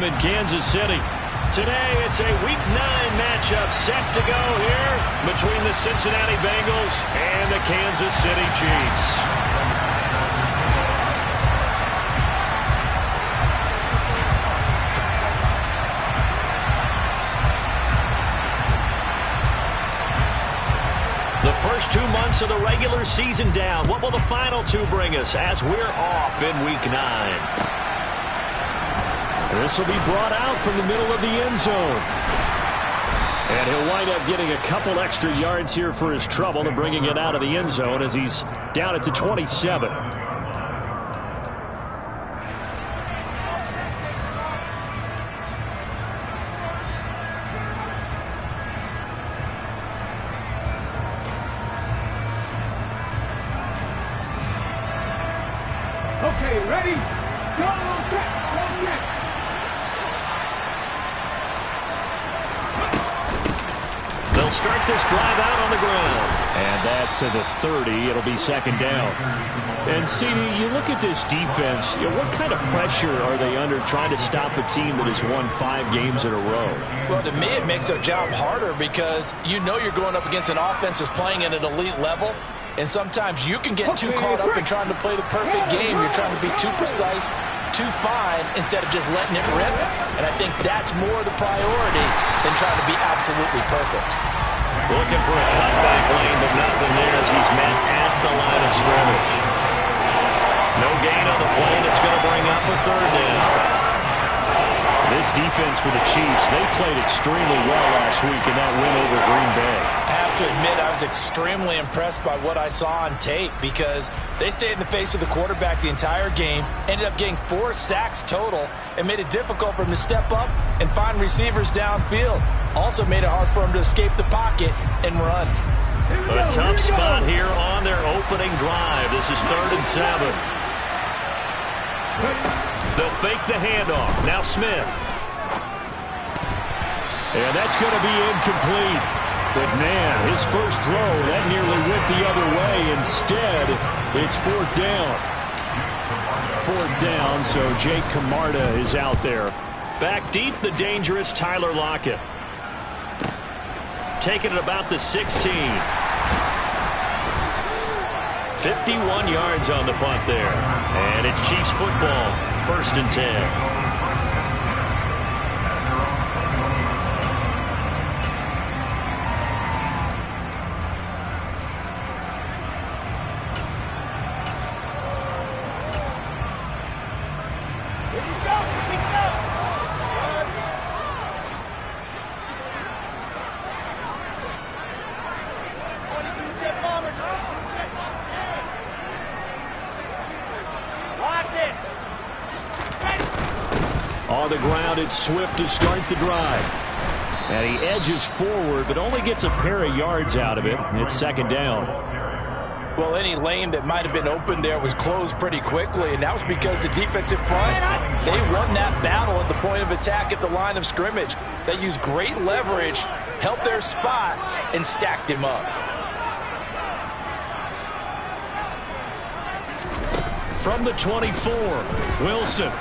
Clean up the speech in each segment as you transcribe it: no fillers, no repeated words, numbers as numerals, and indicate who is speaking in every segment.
Speaker 1: Stadium in Kansas City. Today, it's a Week 9 matchup set to go here between the Cincinnati Bengals and the Kansas City Chiefs. The first 2 months of the regular season down. What will the final 2 bring us as we're off in Week 9? This will be brought out from the middle of the end zone. And he'll wind up getting a couple extra yards here for his trouble and bringing it out of the end zone as he's down at the 27.
Speaker 2: Okay, ready? Go, get.
Speaker 1: They'll start this drive out on the ground. And that to the 30. It'll be second down. And, CD, you look at this defense, what kind of pressure are they under trying to stop a team that has won 5 games in a row?
Speaker 3: Well, to me, it makes their job harder because you know you're going up against an offense that's playing at an elite level. And sometimes you can get too caught up in trying to play the perfect game. You're trying to be too precise, too fine, instead of just letting it rip. And I think that's more the priority than trying to be absolutely perfect.
Speaker 1: Looking for a cutback lane, but nothing there as he's met at the line of scrimmage. No gain on the play, and it's going to bring up a third down. This defense for the Chiefs, they played extremely well last week in that win over Green Bay.
Speaker 3: I have to admit, I was extremely impressed by what I saw on tape because they stayed in the face of the quarterback the entire game, ended up getting 4 sacks total, and made it difficult for him to step up and find receivers downfield. Also made it hard for him to escape the pocket and run.
Speaker 1: A tough spot here on their opening drive. This is 3rd and 7. They'll fake the handoff. Now Smith. And that's going to be incomplete. But, man, his first throw, that nearly went the other way. Instead, it's 4th down. 4th down, so Jake Camarda is out there. Back deep, the dangerous Tyler Lockett. Taking it about the 16. 51 yards on the punt there. And it's Chiefs football. 1st and 10. On the ground, it's Swift to start the drive. And he edges forward, but only gets a pair of yards out of it. It's 2nd down.
Speaker 3: Well, any lane that might have been open there was closed pretty quickly, and that was because the defensive front, they won that battle at the point of attack at the line of scrimmage. They used great leverage, helped their spot, and stacked him up.
Speaker 1: From the 24, Wilson.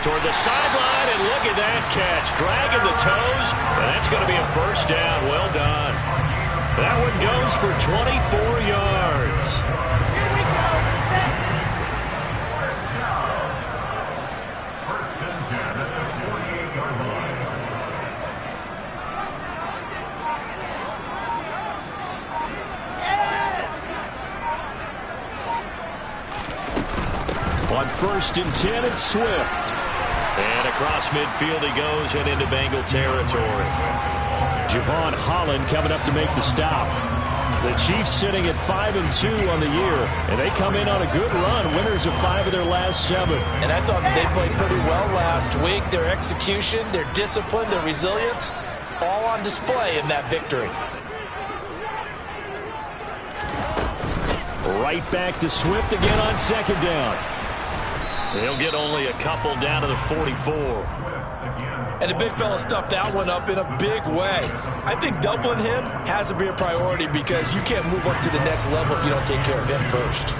Speaker 1: Toward the sideline, and look at that catch. Dragging the toes, and that's going to be a 1st down. Well done. That one goes for 24 yards.
Speaker 2: Here we go. Set.
Speaker 4: First and 10 at the 48-yard line.
Speaker 1: On 1st and 10, it's Swift. And across midfield he goes and into Bengal territory. Javon Holland coming up to make the stop. The Chiefs sitting at 5-2 on the year, and they come in on a good run, winners of 5 of their last 7.
Speaker 3: And I thought that they played pretty well last week. Their execution, their discipline, their resilience, all on display in that victory.
Speaker 1: Right back to Swift again on 2nd down. He'll get only a couple down to the 44.
Speaker 3: And the big fella stuffed that one up in a big way. I think doubling him has to be a priority because you can't move up to the next level if you don't take care of him first.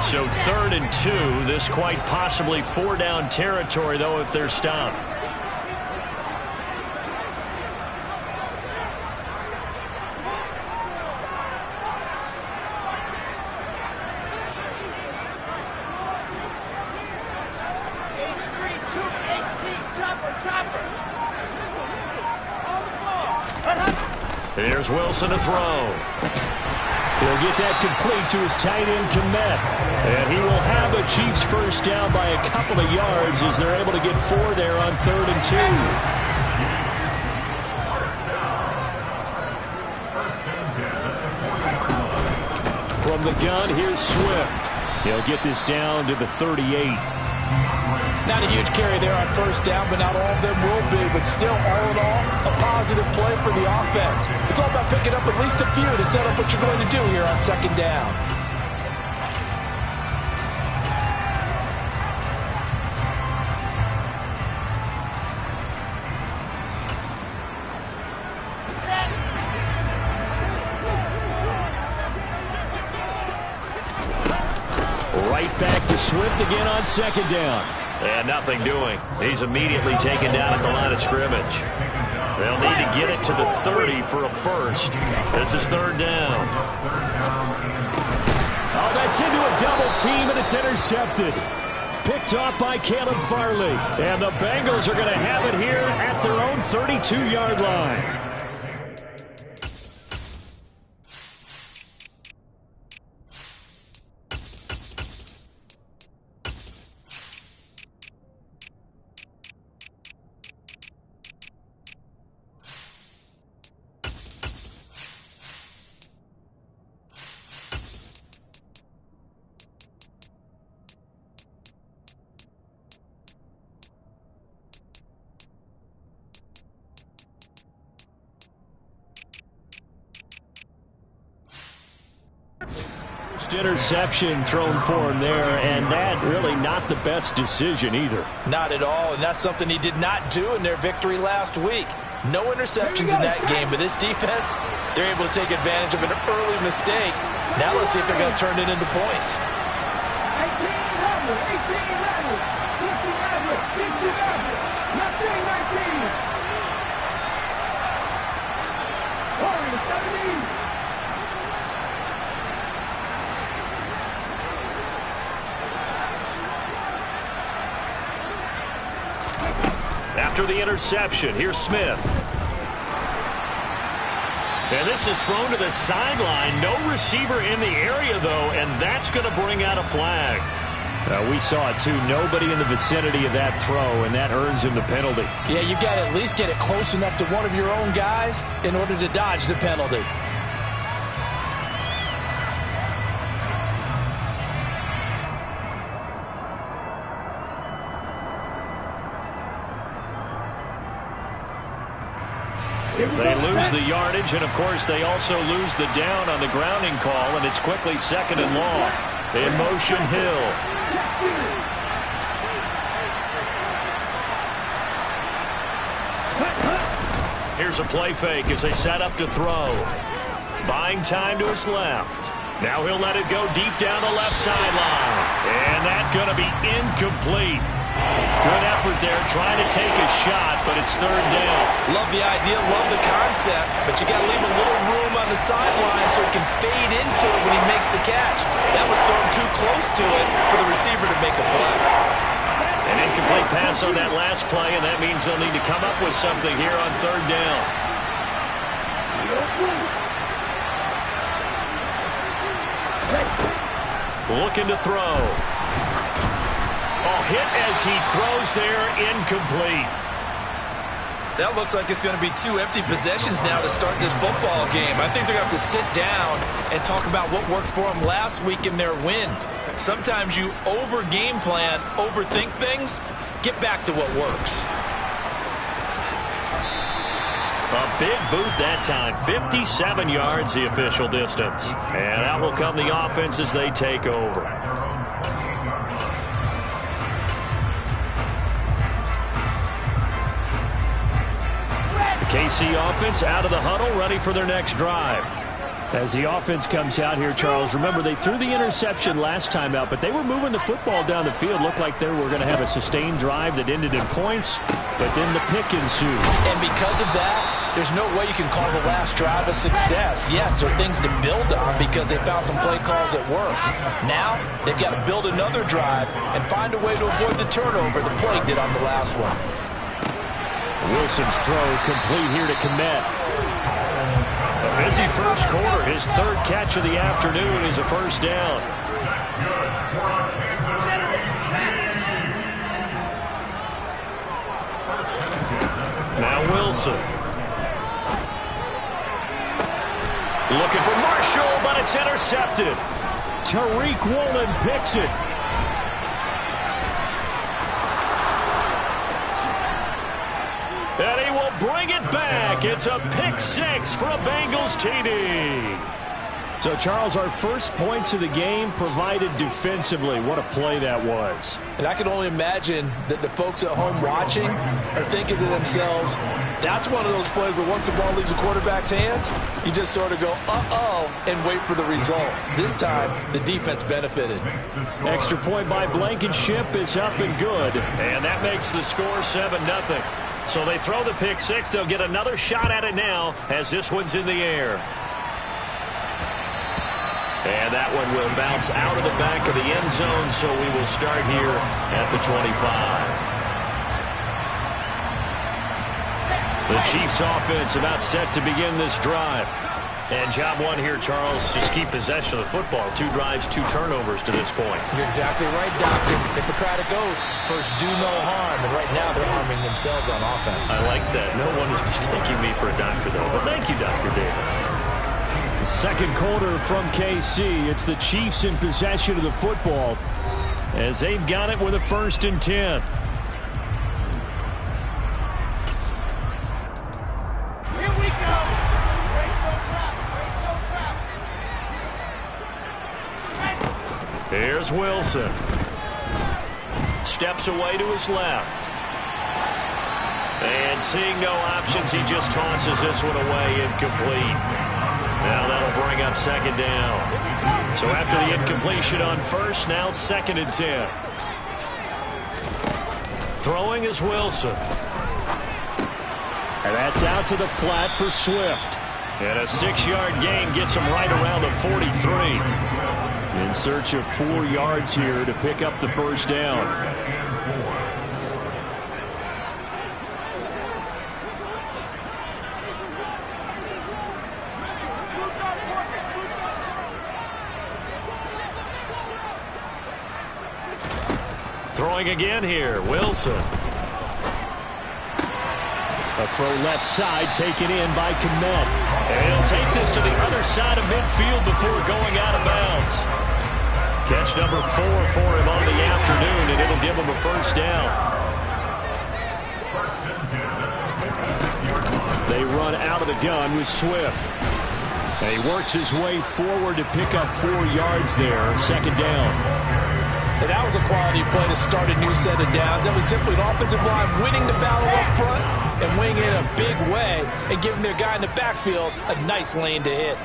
Speaker 1: So 3rd and 2. This quite possibly 4-down territory, though, if they're stopped. Here's Wilson to throw. He'll get that complete to his tight end, Kmet. And he will have a Chiefs first down by a couple of yards as they're able to get 4 there on 3rd and 2. From the gun, here's Swift. He'll get this down to the 38.
Speaker 3: Not a huge carry there on first down, but not all of them will be. But still, all in all, a positive play for the offense. It's all about picking up at least a few to set up what you're going to do here on 2nd down.
Speaker 1: Right back to Swift again on 2nd down. And nothing doing. He's immediately taken down at the line of scrimmage. They'll need to get it to the 30 for a first. This is 3rd down. Oh, that's into a double team, and it's intercepted. Picked off by Caleb Farley. And the Bengals are going to have it here at their own 32-yard line. Interception thrown for him there, and that really not the best decision either.
Speaker 3: Not at all, and that's something he did not do in their victory last week. No interceptions in that game, but this defense, they're able to take advantage of an early mistake. Now let's see if they're going to turn it into points.
Speaker 2: 18,
Speaker 1: After the interception, here's Smith. And this is thrown to the sideline. No receiver in the area, though, and that's going to bring out a flag. We saw it, too. Nobody in the vicinity of that throw, and that earns him the penalty.
Speaker 3: Yeah, you've got to at least get it close enough to one of your own guys in order to dodge the penalty.
Speaker 1: They lose the yardage, and, of course, they also lose the down on the grounding call, and it's quickly 2nd and long. In motion, Hill. Here's a play fake as they set up to throw. Buying time to his left. Now he'll let it go deep down the left sideline. And that's going to be incomplete. Good effort there trying to take a shot, but it's 3rd down.
Speaker 3: Love the idea, love the concept, but you got to leave a little room on the sideline so he can fade into it when he makes the catch. That was thrown too close to it for the receiver to make a play.
Speaker 1: An incomplete pass on that last play, and that means they'll need to come up with something here on 3rd down. Looking to throw. Oh, hit as he throws there, incomplete.
Speaker 3: That looks like it's going to be 2 empty possessions now to start this football game. I think they're going to have to sit down and talk about what worked for them last week in their win. Sometimes you over-game plan, overthink things, get back to what works.
Speaker 1: A big boot that time. 57 yards, the official distance. And that will come the offense as they take over. The KC offense out of the huddle, ready for their next drive. As the offense comes out here, Charles, remember they threw the interception last time out, but they were moving the football down the field. Looked like they were going to have a sustained drive that ended in points, but then the pick ensued.
Speaker 3: And because of that, there's no way you can call the last drive a success. Yes, there are things to build on because they found some play calls that work. Now, they've got to build another drive and find a way to avoid the turnover the play did on the last one.
Speaker 1: Wilson's throw complete here to Kmet. A busy first quarter. His third catch of the afternoon is a first down. Now Wilson. Looking for Marshall, but it's intercepted. Tariq Woolen picks it. And he will bring it back. It's a pick six for a Bengals TD. So, Charles, our first points of the game provided defensively. What a play that was.
Speaker 3: And I can only imagine that the folks at home watching are thinking to themselves, that's one of those plays where once the ball leaves the quarterback's hands, you just sort of go, uh-oh, and wait for the result. This time, the defense benefited.
Speaker 1: Extra point by Blankenship is up and good. And that makes the score 7-0. So they throw the pick six. They'll get another shot at it now as this one's in the air. And that one will bounce out of the back of the end zone, so we will start here at the 25. The Chiefs offense about set to begin this drive. And job one here, Charles, just keep possession of the football. 2 drives, 2 turnovers to this point.
Speaker 3: You're exactly right, Doctor. Hippocratic oath, first do no harm. And right now they're harming themselves on offense.
Speaker 1: I like that. No one is mistaking me for a doctor, though. But thank you, Dr. Davis. Second quarter from KC. It's the Chiefs in possession of the football as they've got it with a 1st and 10.
Speaker 2: Here we go. Race no trap. Race no trap.
Speaker 1: Here's Wilson. Steps away to his left. And seeing no options, he just tosses this one away, incomplete. Now that'll bring up 2nd down. So after the incompletion on 1st, now 2nd and 10. Throwing is Wilson. And that's out to the flat for Swift. And a 6-yard gain gets him right around the 43. In search of 4 yards here to pick up the 1st down. Throwing again here, Wilson. A throw left side taken in by Kmet. And he'll take this to the other side of midfield before going out of bounds. Catch number 4 for him on the afternoon, and it'll give him a 1st down. They run out of the gun with Swift. And he works his way forward to pick up 4 yards there, 2nd down.
Speaker 3: And that was a quality play to start a new set of downs. That was simply an offensive line winning the battle up front and winning it in a big way and giving their guy in the backfield a nice lane to hit.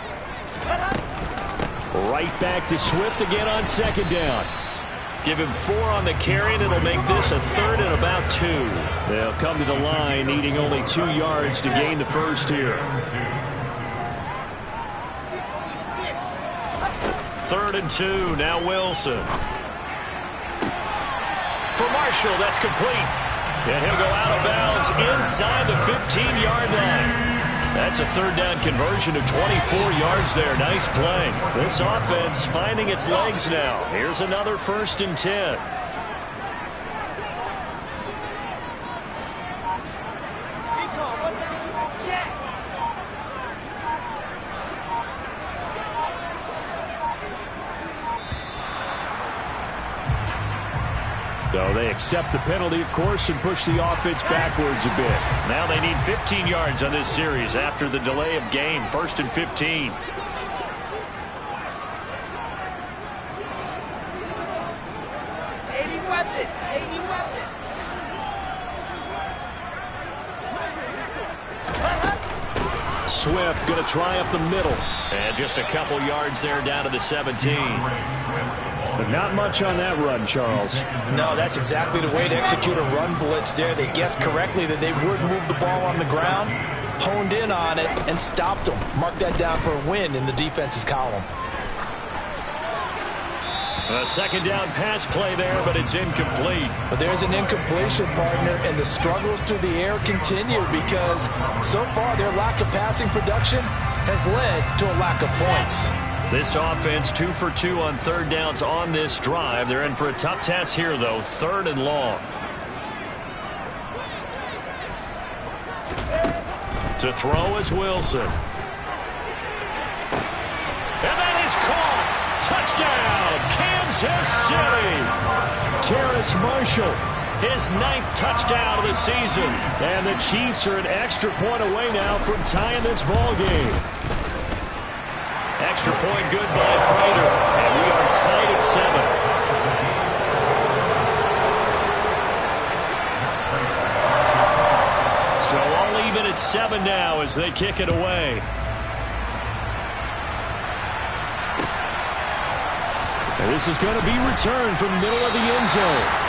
Speaker 1: Right back to Swift again on 2nd down. Give him 4 on the carry, and it'll make this a 3rd and about 2. They'll come to the line needing only 2 yards to gain the 1st here. 3rd and 2, now Wilson. For Marshall, that's complete. And he'll go out of bounds inside the 15-yard line. That's a 3rd down conversion of 24 yards there. Nice play. This offense finding its legs now. Here's another 1st and 10. So they accept the penalty, of course, and push the offense backwards a bit. Now they need 15 yards on this series after the delay of game. 1st and 15. Swift going to try up the middle.
Speaker 5: And just a couple yards there down to the 17.
Speaker 1: But not much on that run, Charles.
Speaker 3: No, that's exactly the way to execute a run blitz there. They guessed correctly that they would move the ball on the ground, honed in on it, and stopped them. Mark that down for a win in the defense's column.
Speaker 1: A second down pass play there, but it's incomplete.
Speaker 3: But there's an incompletion, partner, and the struggles through the air continue because so far their lack of passing production has led to a lack of points.
Speaker 1: This offense 2 for 2 on third downs on this drive. They're in for a tough task here, though. 3rd and long. To throw is Wilson. And that is caught. Touchdown, Kansas City. Terrace Marshall, his 9th touchdown of the season. And the Chiefs are an extra point away now from tying this ball game. Extra point good by Prater, and we are tied at 7. So all even at 7 now as they kick it away. And this is going to be returned from the middle of the end zone.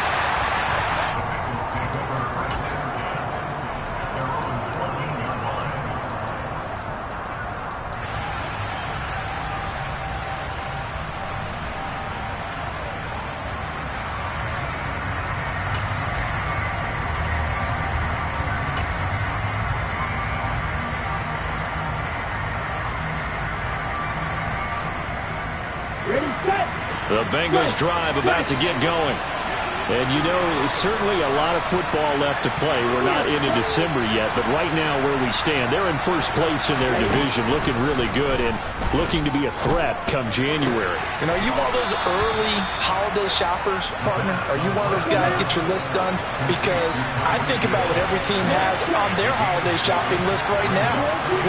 Speaker 1: The Bengals drive about to get going. And, you know, certainly a lot of football left to play. We're not into December yet, but right now where we stand, they're in first place in their division, looking really good and looking to be a threat come January.
Speaker 3: And are you one of those early holiday shoppers, partner? Are you one of those guys get your list done? Because I think about what every team has on their holiday shopping list right now.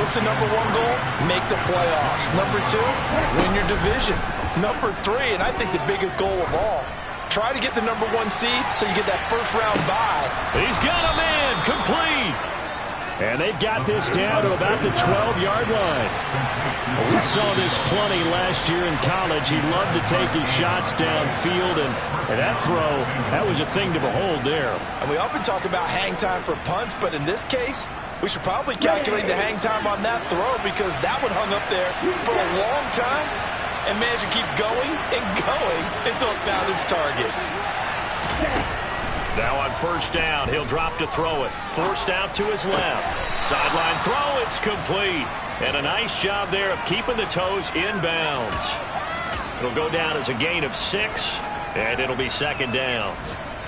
Speaker 3: What's the number 1 goal? Make the playoffs. Number 2, win your division. Number 3, and I think the biggest goal of all, try to get the number 1 seed so you get that first round bye.
Speaker 1: He's got him in, complete. And they've got this down to about the 12-yard line. Well, we saw this plenty last year in college. He loved to take his shots downfield, and that throw, that was a thing to behold there.
Speaker 3: And we often talk about hang time for punts, but in this case, we should probably calculate the hang time on that throw because that one hung up there for a long time and managed to keep going and going until it found its target.
Speaker 1: Now on first down, he'll drop to throw it. Forced out to his left. Sideline throw, it's complete. And a nice job there of keeping the toes inbounds. It'll go down as a gain of 6, and it'll be second down.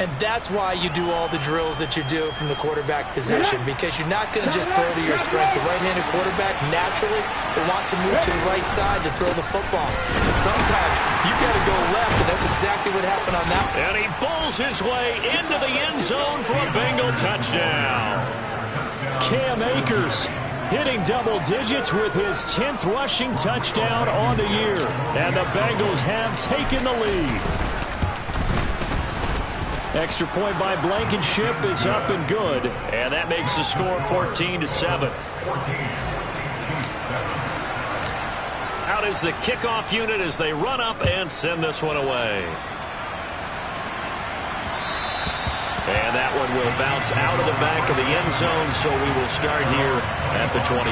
Speaker 3: And that's why you do all the drills that you do from the quarterback position, because you're not going to just throw to your strength. The right-handed quarterback naturally will want to move to the right side to throw the football. And sometimes you've got to go left, and that's exactly what happened on that.
Speaker 1: And he bulls his way into the end zone for a Bengal touchdown. Cam Akers hitting double digits with his 10th rushing touchdown on the year. And the Bengals have taken the lead. Extra point by Blankenship is up and good. And that makes the score 14-7. Out is the kickoff unit as they run up and send this one away. And that one will bounce out of the back of the end zone, so we will start here at the 25.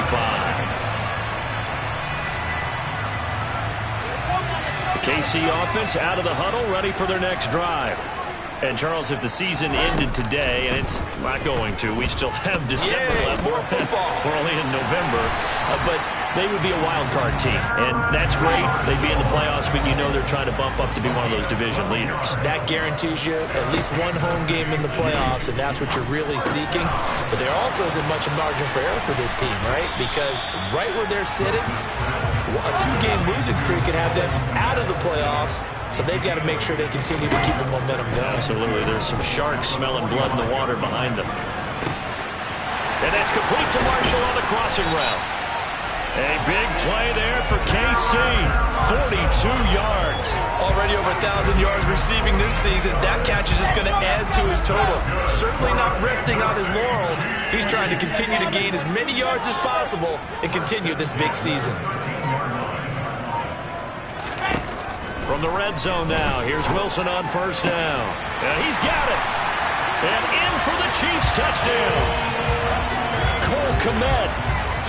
Speaker 1: The KC offense out of the huddle, ready for their next drive. And, Charles, if the season ended today, and it's not going to, we still have December left.
Speaker 3: More football.
Speaker 1: We're only in November. But they would be a wild card team. And that's great. They'd be in the playoffs, but you know they're trying to bump up to be one of those division leaders.
Speaker 3: That guarantees you at least one home game in the playoffs, and that's what you're really seeking. But there also isn't much of margin for error for this team, right? Because right where they're sitting, a 2-game losing streak can have them out of the playoffs. So they've got to make sure they continue to keep the momentum going.
Speaker 1: Absolutely. There's some sharks smelling blood in the water behind them. And that's complete to Marshall on the crossing route. A big play there for KC. 42 yards.
Speaker 3: Already over 1,000 yards receiving this season. That catch is just going to add to his total. Certainly not resting on his laurels. He's trying to continue to gain as many yards as possible and continue this big season.
Speaker 1: From the red zone now, here's Wilson on first down. And he's got it. And in for the Chiefs touchdown. Cole Kmet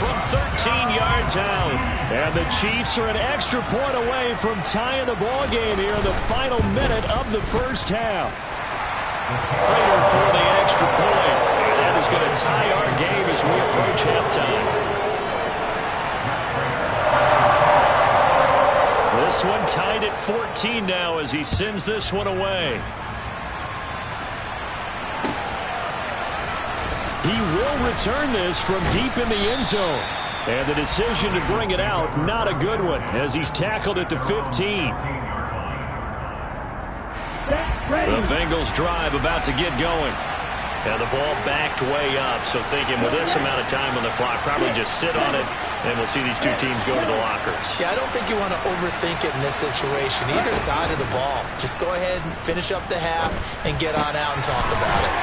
Speaker 1: from 13 yards out. And the Chiefs are an extra point away from tying the ball game here in the final minute of the first half. Prater for the extra point. And that is going to tie our game as we approach halftime. This one tied at 14 now as he sends this one away. He will return this from deep in the end zone. And the decision to bring it out, not a good one, as he's tackled at the 15. The Bengals drive about to get going. And the ball backed way up, so thinking with this amount of time on the clock, probably just sit on it, and we'll see these two teams go to the lockers.
Speaker 3: Yeah, I don't think you want to overthink it in this situation. Either side of the ball. Just go ahead and finish up the half and get on out and talk about it.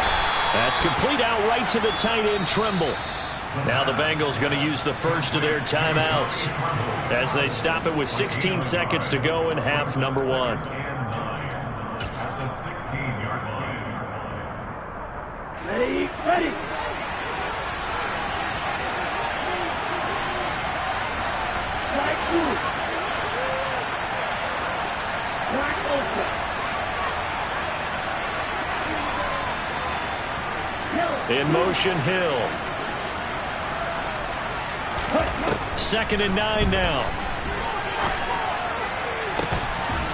Speaker 1: That's complete out right to the tight end, Trimble. Now the Bengals going to use the first of their timeouts as they stop it with 16 seconds to go in half number one.
Speaker 2: Ready. Strike two. Strike open.
Speaker 1: In motion, Hill. 2nd and 9 now.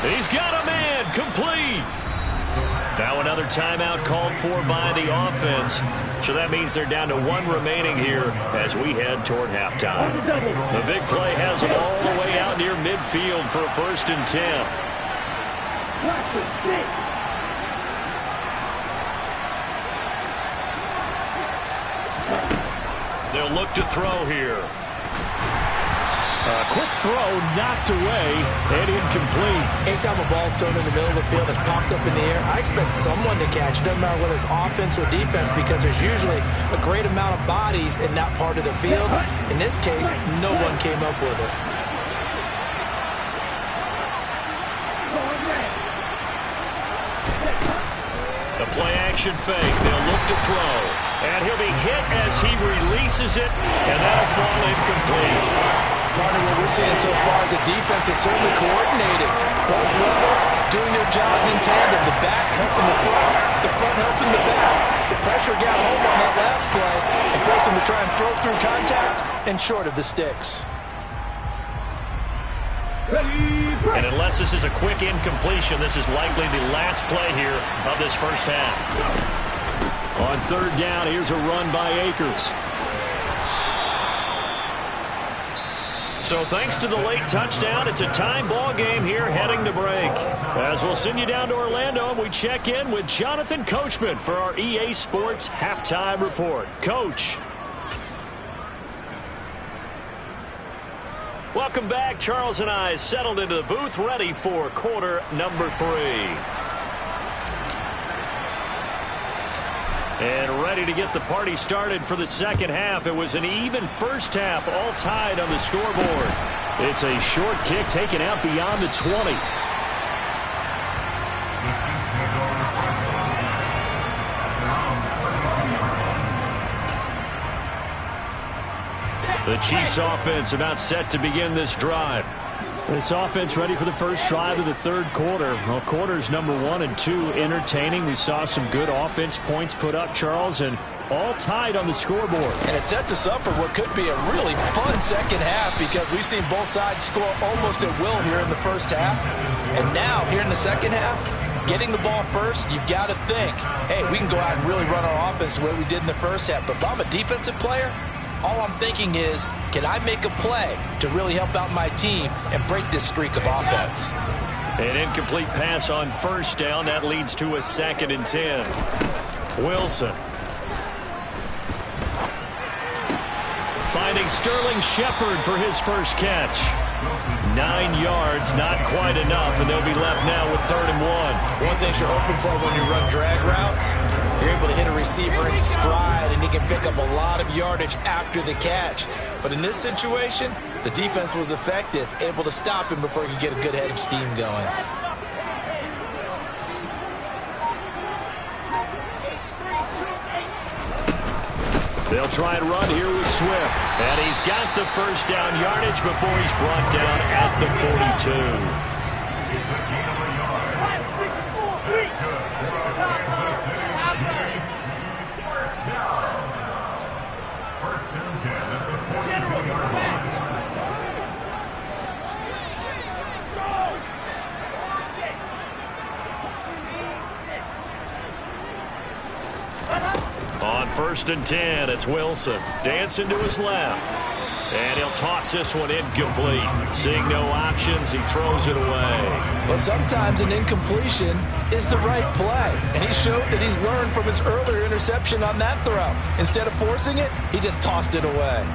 Speaker 1: He's got a man, complete. Now another timeout called for by the offense. So that means they're down to one remaining here as we head toward halftime. The big play has them all the way out near midfield for a 1st and 10. They'll look to throw here. A quick throw knocked away and incomplete.
Speaker 3: Anytime a ball's thrown in the middle of the field that's popped up in the air, I expect someone to catch. It doesn't matter whether it's offense or defense because there's usually a great amount of bodies in that part of the field. In this case, no one came up with it.
Speaker 1: The play action fake. They'll look to throw. And he'll be hit as he releases it, and that'll fall incomplete.
Speaker 3: Part of what we're seeing so far is the defense is certainly coordinated. Both levels doing their jobs in tandem. The back helping the front helping the back. The pressure got home on that last play and forced him to try and throw through contact and short of the sticks.
Speaker 1: And unless this is a quick incompletion, this is likely the last play here of this first half. On 3rd down, here's a run by Akers. So thanks to the late touchdown, it's a time ball game here heading to break. As we'll send you down to Orlando, and we check in with Jonathan Coachman for our EA Sports Halftime Report. Coach. Welcome back. Charles and I settled into the booth, ready for quarter number 3. And ready to get the party started for the second half. It was an even first half, all tied on the scoreboard. It's a short kick taken out beyond the 20. The Chiefs offense about set to begin this drive. This offense ready for the first drive of the 3rd quarter. Well, quarters number 1 and 2 entertaining. We saw some good offense points put up, Charles, and all tied on the scoreboard.
Speaker 3: And it sets us up for what could be a really fun second half because we've seen both sides score almost at will here in the first half. And now, here in the second half, getting the ball first, you've got to think, hey, we can go out and really run our offense the way we did in the first half. But if I'm a defensive player, all I'm thinking is, can I make a play to really help out my team and break this streak of offense?
Speaker 1: An incomplete pass on 1st down. That leads to a 2nd and 10. Wilson. Finding finding Sterling Shepard for his first catch. 9 yards, not quite enough, and they'll be left now with 3rd and 1.
Speaker 3: One thing you're hoping for when you run drag routes, you're able to hit a receiver in stride, and he can pick up a lot of yardage after the catch. But in this situation, the defense was effective, able to stop him before he could get a good head of steam going.
Speaker 1: They'll try and run here with Swift. And he's got the first down yardage before he's brought down at the 42. On 1st and 10, it's Wilson. Dancing to his left. And he'll toss this one incomplete. Seeing no options, he throws it away.
Speaker 3: Well, sometimes an incompletion is the right play. And he showed that he's learned from his earlier interception on that throw. Instead of forcing it, he just tossed it away.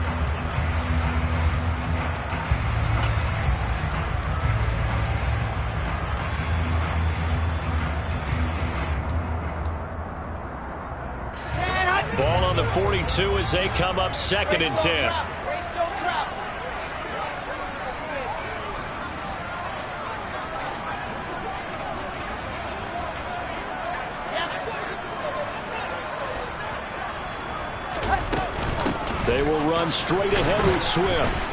Speaker 1: Ball on the 42 as they come up 2nd and 10. They will run straight ahead with Swift.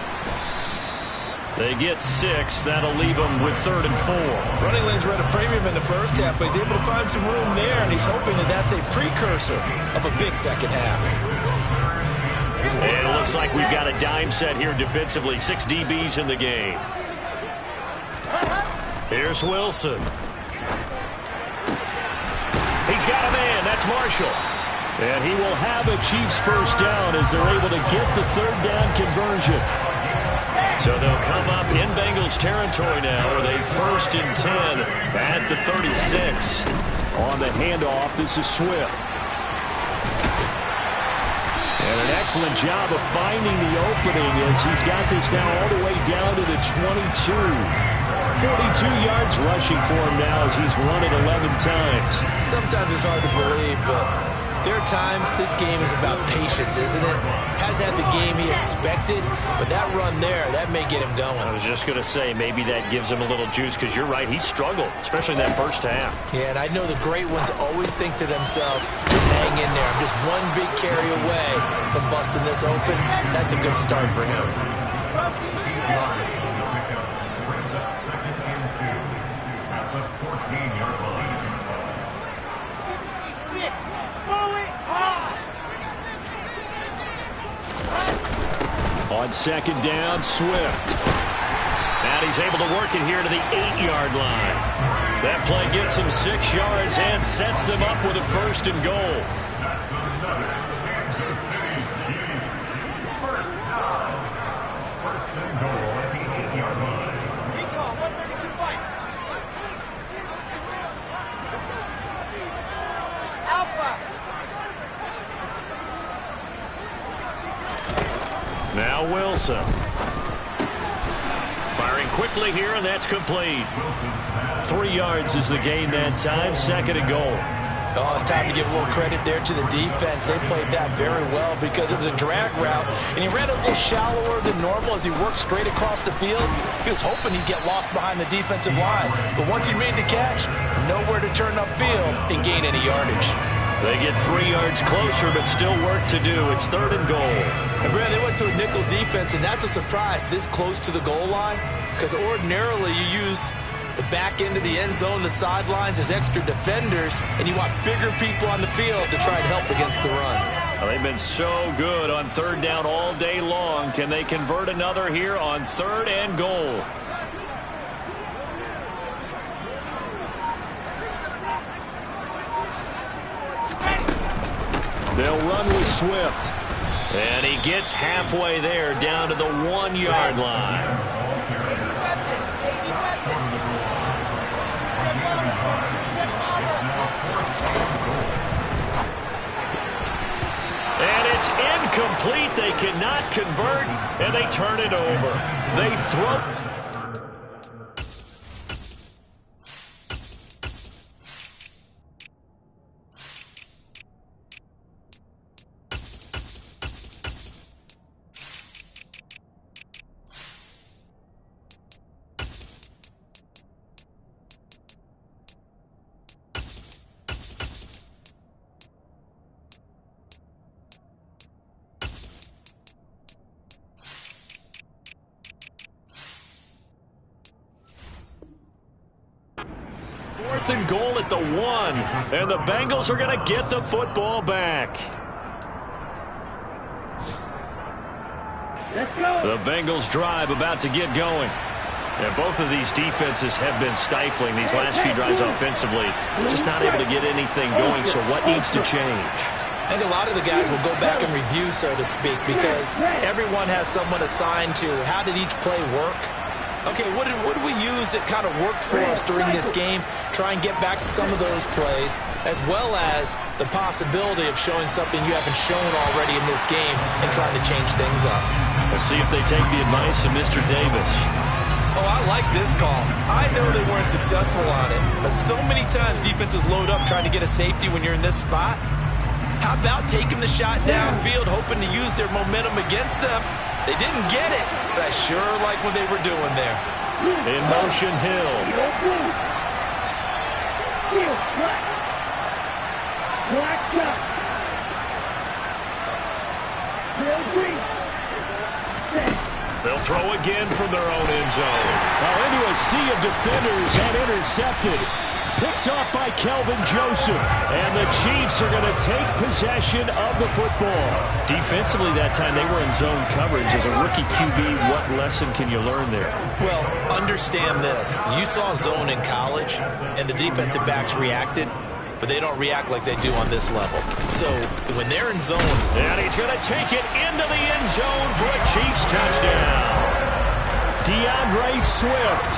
Speaker 1: They get 6. That'll leave them with 3rd and 4.
Speaker 3: Running lanes were at a premium in the first half, but he's able to find some room there, and he's hoping that that's a precursor of a big second half.
Speaker 1: And it looks like we've got a dime set here defensively. 6 DBs in the game. Here's Wilson. He's got a man. That's Marshall. And he will have a Chiefs first down as they're able to get the 3rd down conversion. So they'll come up in Bengals territory now with a 1st and 10 at the 36. On the handoff, this is Swift. And an excellent job of finding the opening as he's got this now all the way down to the 22. 42 yards rushing for him now as he's run it 11 times.
Speaker 3: Sometimes it's hard to believe, but there are times this game is about patience, isn't it? Has had the game he expected, but that run there, that may get him going.
Speaker 1: I was just going to say, maybe that gives him a little juice, because you're right, he struggled, especially in that first half.
Speaker 3: Yeah, and I know the great ones always think to themselves, just hang in there. I'm just one big carry away from busting this open. That's a good start for him.
Speaker 1: On 2nd down, Swift. And he's able to work it here to the 8-yard line. That play gets him 6 yards and sets them up with a 1st and goal.
Speaker 4: First and goal at the 8-yard line.
Speaker 2: Recall, 132 fight. Alpha.
Speaker 1: Now Wilson. Firing quickly here, and that's complete. 3 yards is the gain that time. 2nd and goal.
Speaker 3: Oh, it's time to give a little credit there to the defense. They played that very well because it was a drag route, and he ran a little shallower than normal as he worked straight across the field. He was hoping he'd get lost behind the defensive line, but once he made the catch, nowhere to turn upfield and gain any yardage.
Speaker 1: They get 3 yards closer, but still work to do. It's 3rd and goal.
Speaker 3: And Brad, they went to a nickel defense, and that's a surprise this close to the goal line, because ordinarily you use the back end of the end zone, the sidelines as extra defenders, and you want bigger people on the field to try and help against the run.
Speaker 1: Well, they've been so good on 3rd down all day long. Can they convert another here on 3rd and goal? They'll run with Swift. And he gets halfway there down to the 1-yard line. And it's incomplete. They cannot convert, and they turn it over. They throw. Fourth and goal at the 1, and the Bengals are going to get the football back.
Speaker 2: Let's go.
Speaker 1: The Bengals drive about to get going. And both of these defenses have been stifling these last few drives offensively. Just not able to get anything going, so what needs to change?
Speaker 3: I think a lot of the guys will go back and review, so to speak, because everyone has someone assigned to how did each play work. Okay, what did we use that kind of worked for us during this game? Try and get back to some of those plays, as well as the possibility of showing something you haven't shown already in this game and trying to change things up.
Speaker 1: We'll see if they take the advice of Mr. Davis.
Speaker 3: Oh, I like this call. I know they weren't successful on it, but so many times defenses load up trying to get a safety when you're in this spot. How about taking the shot downfield, hoping to use their momentum against them? They didn't get it, but I sure like what they were doing there.
Speaker 1: In motion, Hill. They'll throw again from their own end zone. Into a sea of defenders and intercepted. Picked off by Kelvin Joseph. And the Chiefs are going to take possession of the football. Defensively that time, they were in zone coverage. As a rookie QB, what lesson can you learn there?
Speaker 3: Well, understand this. You saw zone in college, and the defensive backs reacted, but they don't react like they do on this level. So when they're in zone.
Speaker 1: And he's going to take it into the end zone for a Chiefs touchdown. DeAndre Swift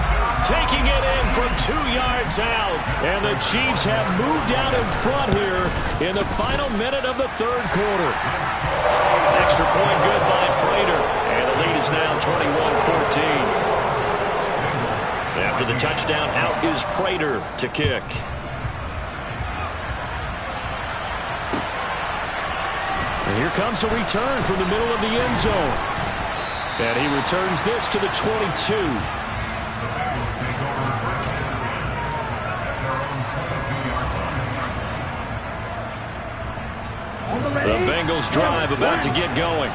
Speaker 1: taking it in from 2 yards out. And the Chiefs have moved out in front here in the final minute of the third quarter. Extra point good by Prater. And the lead is now 21-14. After the touchdown, out is Prater to kick. And here comes a return from the middle of the end zone. And he returns this to the 22. The Bengals drive about to get going.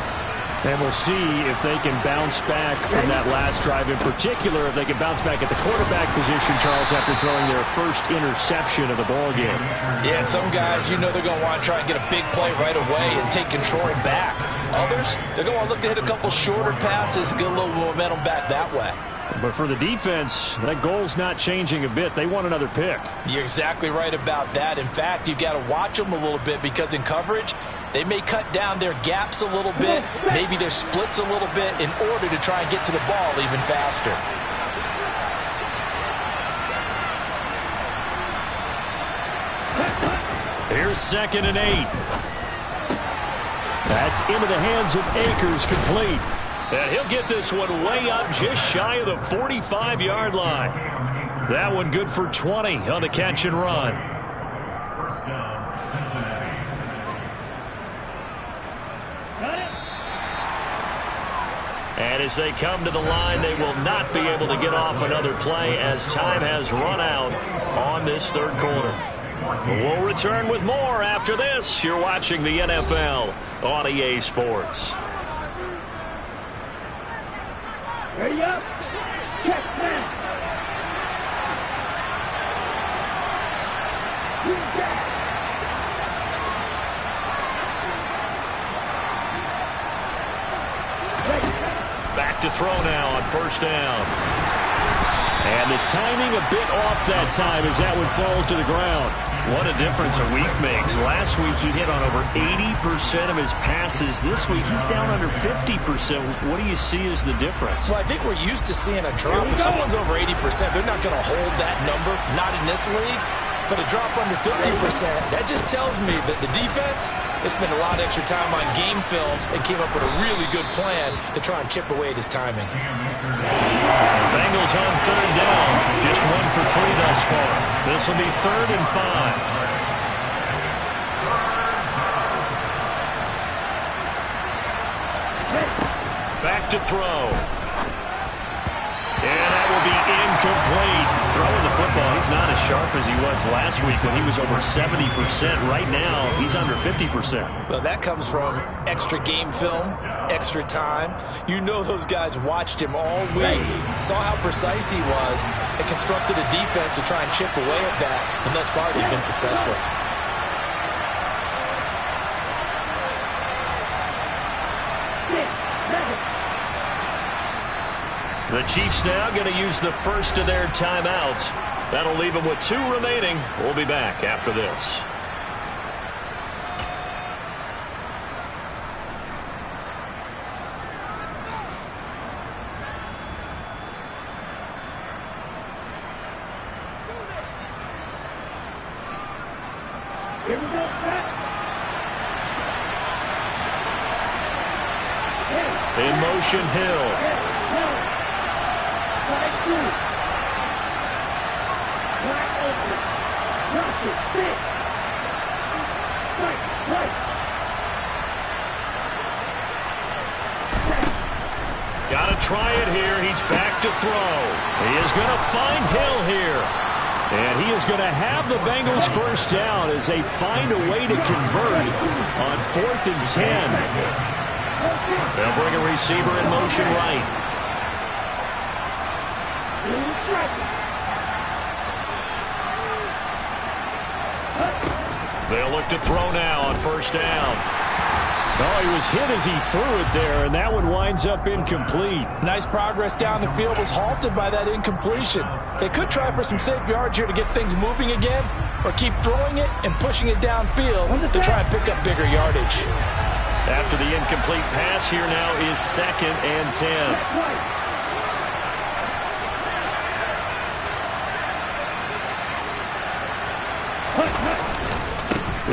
Speaker 1: And we'll see if they can bounce back from that last drive. In particular, if they can bounce back at the quarterback position, Charles, after throwing their first interception of the ballgame.
Speaker 3: Yeah, and some guys, you know they're going to want to try and get a big play right away and take control back. Others, they're going to look to hit a couple shorter passes, get a little momentum back that way.
Speaker 1: But for the defense, that goal's not changing a bit. They want another pick.
Speaker 3: You're exactly right about that. In fact, you've got to watch them a little bit because in coverage, they may cut down their gaps a little bit, maybe their splits a little bit in order to try and get to the ball even faster.
Speaker 1: Here's 2nd and 8. That's into the hands of Akers, complete. And he'll get this one way up just shy of the 45-yard line. That one good for 20 on the catch and run.
Speaker 4: First down, Cincinnati.
Speaker 1: And as they come to the line, they will not be able to get off another play as time has run out on this third quarter. We'll return with more after this. You're watching the NFL on EA Sports.
Speaker 2: Hurry up. Check man.
Speaker 1: Back to throw now on first down. And the timing a bit off that time as that one falls to the ground. What a difference a week makes. Last week he hit on over 80% of his passes. This week he's down under 50%. What do you see as the difference?
Speaker 3: Well, I think we're used to seeing a drop. If someone's over 80%, they're not going to hold that number, not in this league. but a drop under 50%, that just tells me that the defense has spent a lot of extra time on game films and came up with a really good plan to try and chip away at his timing.
Speaker 1: Bengals on third down. Just 1 for 3 thus far. This will be 3rd and 5. Back to throw. And that will be incomplete. Throwing the football, he's not as sharp as he was last week when he was over 70%. Right now, he's under 50%.
Speaker 3: Well, that comes from extra game film, extra time. You know those guys watched him all week, saw how precise he was, and constructed a defense to try and chip away at that, and thus far they've been successful.
Speaker 1: The Chiefs now going to use the first of their timeouts. That'll leave them with 2 remaining. We'll be back after this.
Speaker 2: Here we go, set.
Speaker 1: In motion, Hill. Got to try it here. He's back to throw. He is going to find Hill here. And he is going to have the Bengals first down as they find a way to convert on 4th and 10. They'll bring a receiver in motion right. They'll look to throw now on first down. Oh, he was hit as he threw it there, and that one winds up incomplete.
Speaker 3: Nice progress down the field, was halted by that incompletion. They could try for some safe yards here to get things moving again, or keep throwing it and pushing it downfield to try and pick up bigger yardage.
Speaker 1: After the incomplete pass, here now is 2nd and 10.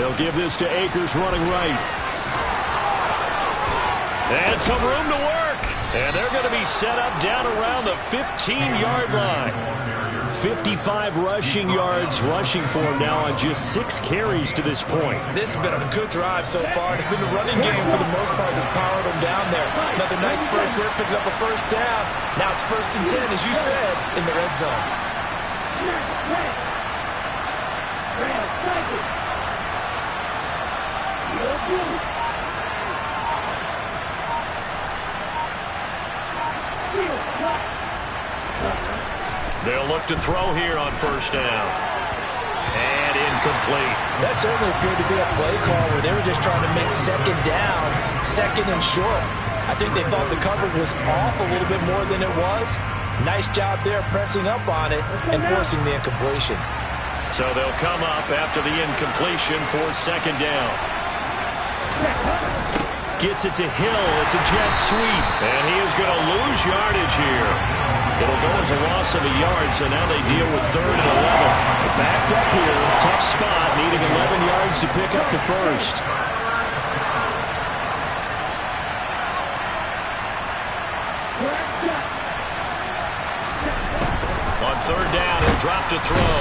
Speaker 1: They'll give this to Akers running right. And some room to work. And they're going to be set up down around the 15-yard line. 55 rushing yards rushing for him now on just 6 carries to this point.
Speaker 3: This has been a good drive so far. It's been the running game for the most part that's powered them down there. Another nice burst there, picking up a first down. Now it's 1st and 10, as you said, in the red zone.
Speaker 1: They'll look to throw here on first down. And incomplete.
Speaker 3: That certainly appeared to be a play call where they were just trying to make 2nd down, 2nd and short. I think they thought the coverage was off a little bit more than it was. Nice job there pressing up on it and forcing the incompletion.
Speaker 1: So they'll come up after the incompletion for 2nd down. Gets it to Hill. It's a jet sweep. And he is going to lose yardage here. It'll go as a loss of a yard, so now they deal with 3rd and 11. Backed up here. Tough spot, needing 11 yards to pick up the first. On 3rd down, he'll drop to throw.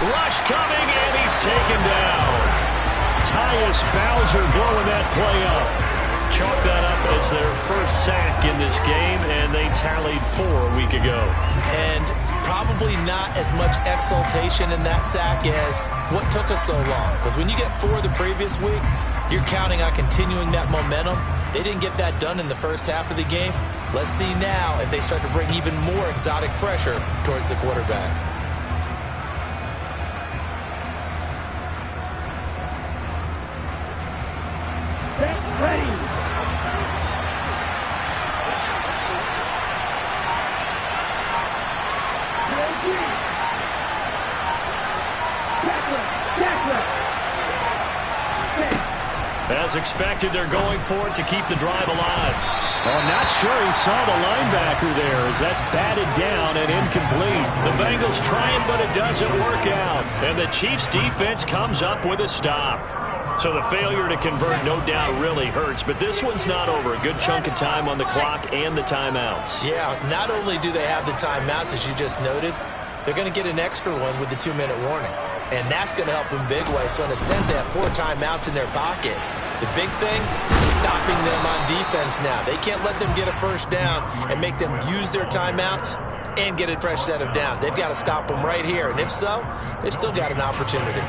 Speaker 1: Rush coming, and he's taken down. Tyus Bowser blowing that play up. Chalk that up as their first sack in this game, and they tallied 4 a week ago.
Speaker 3: And probably not as much exultation in that sack as what took us so long. Because when you get 4 the previous week, you're counting on continuing that momentum. They didn't get that done in the first half of the game. Let's see now if they start to bring even more exotic pressure towards the quarterback.
Speaker 2: Ready.
Speaker 1: As expected, they're going for it to keep the drive alive. Oh, I'm not sure he saw the linebacker there as that's batted down and incomplete.
Speaker 5: The Bengals trying, but it doesn't work out. And the Chiefs defense comes up with a stop. So the failure to convert no doubt really hurts, but this one's not over. A good chunk of time on the clock and the timeouts.
Speaker 3: Yeah, not only do they have the timeouts, as you just noted, they're going to get an extra one with the 2-minute warning. And that's going to help in big way. So in a sense, they have 4 timeouts in their pocket. The big thing, stopping them on defense now. They can't let them get a first down and make them use their timeouts and get a fresh set of downs. They've got to stop them right here. And if so, they've still got an opportunity.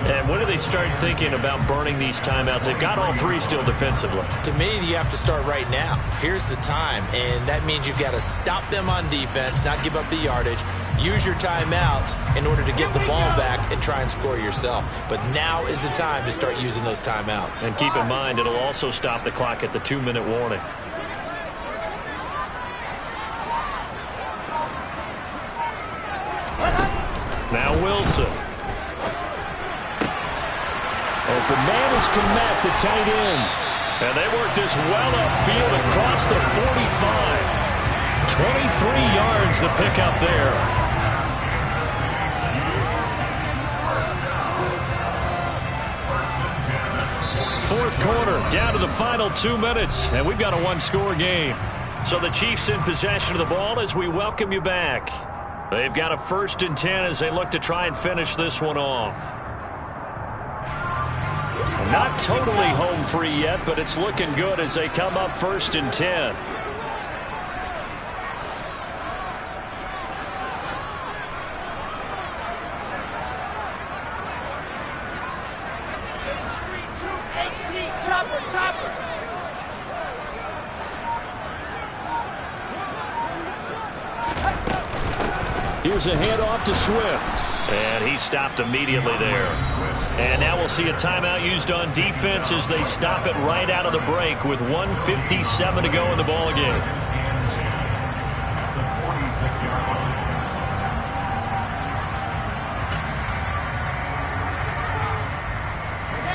Speaker 5: And when do they start thinking about burning these timeouts? They've got all 3 still defensively.
Speaker 3: To me, you have to start right now. Here's the time, and that means you've got to stop them on defense, not give up the yardage, use your timeouts in order to get the ball back and try and score yourself. But now is the time to start using those timeouts.
Speaker 5: And keep in mind, it'll also stop the clock at the 2-minute warning. Now Wilson.
Speaker 1: Open man is Kmet, the tight end.
Speaker 5: And they work this well upfield across the 45. 23 yards the pickup there. Fourth quarter, down to the final 2 minutes, and we've got a 1-score game. So the Chiefs in possession of the ball as we welcome you back. They've got a 1st and 10 as they look to try and finish this one off. Not totally home free yet, but it's looking good as they come up 1st and 10.
Speaker 1: Here's a handoff to Swift.
Speaker 5: And he stopped immediately there. And now we'll see a timeout used on defense as they stop it right out of the break with 1:57 to go in the ball game.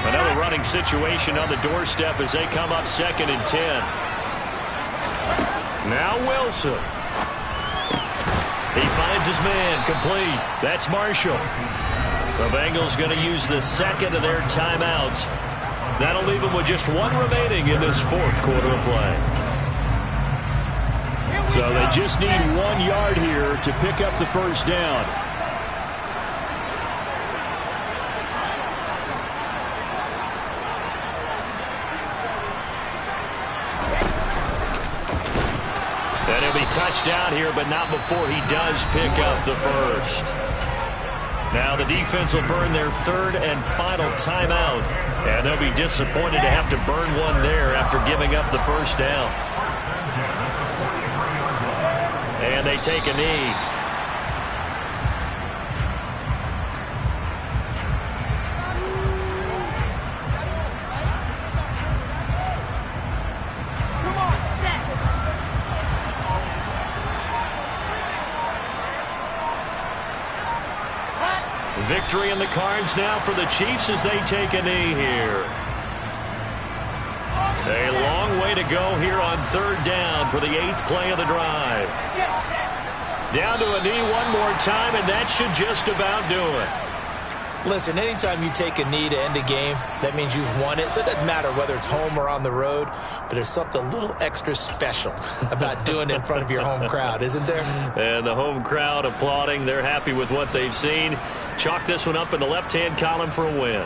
Speaker 5: Another running situation on the doorstep as they come up 2nd and 10. Now Wilson. He finds his man, complete. That's Marshall. The Bengals going to use the 2nd of their timeouts. That'll leave them with just 1 remaining in this 4th quarter of play.
Speaker 1: So they just need 1 yard here to pick up the first down.
Speaker 5: And he'll be touchdown here, but not before he does pick up the first. Now the defense will burn their 3rd and final timeout. And they'll be disappointed to have to burn one there after giving up the first down. And they take a knee. Victory in the cards now for the Chiefs as they take a knee here. A long way to go here on 3rd down for the 8th play of the drive. Down to a knee one more time, and that should just about do it.
Speaker 3: Listen, anytime you take a knee to end a game, that means you've won it. So it doesn't matter whether it's home or on the road, but there's something a little extra special about doing it in front of your home crowd, isn't there?
Speaker 5: And the home crowd applauding. They're happy with what they've seen. Chalk this one up in the left-hand column for a win.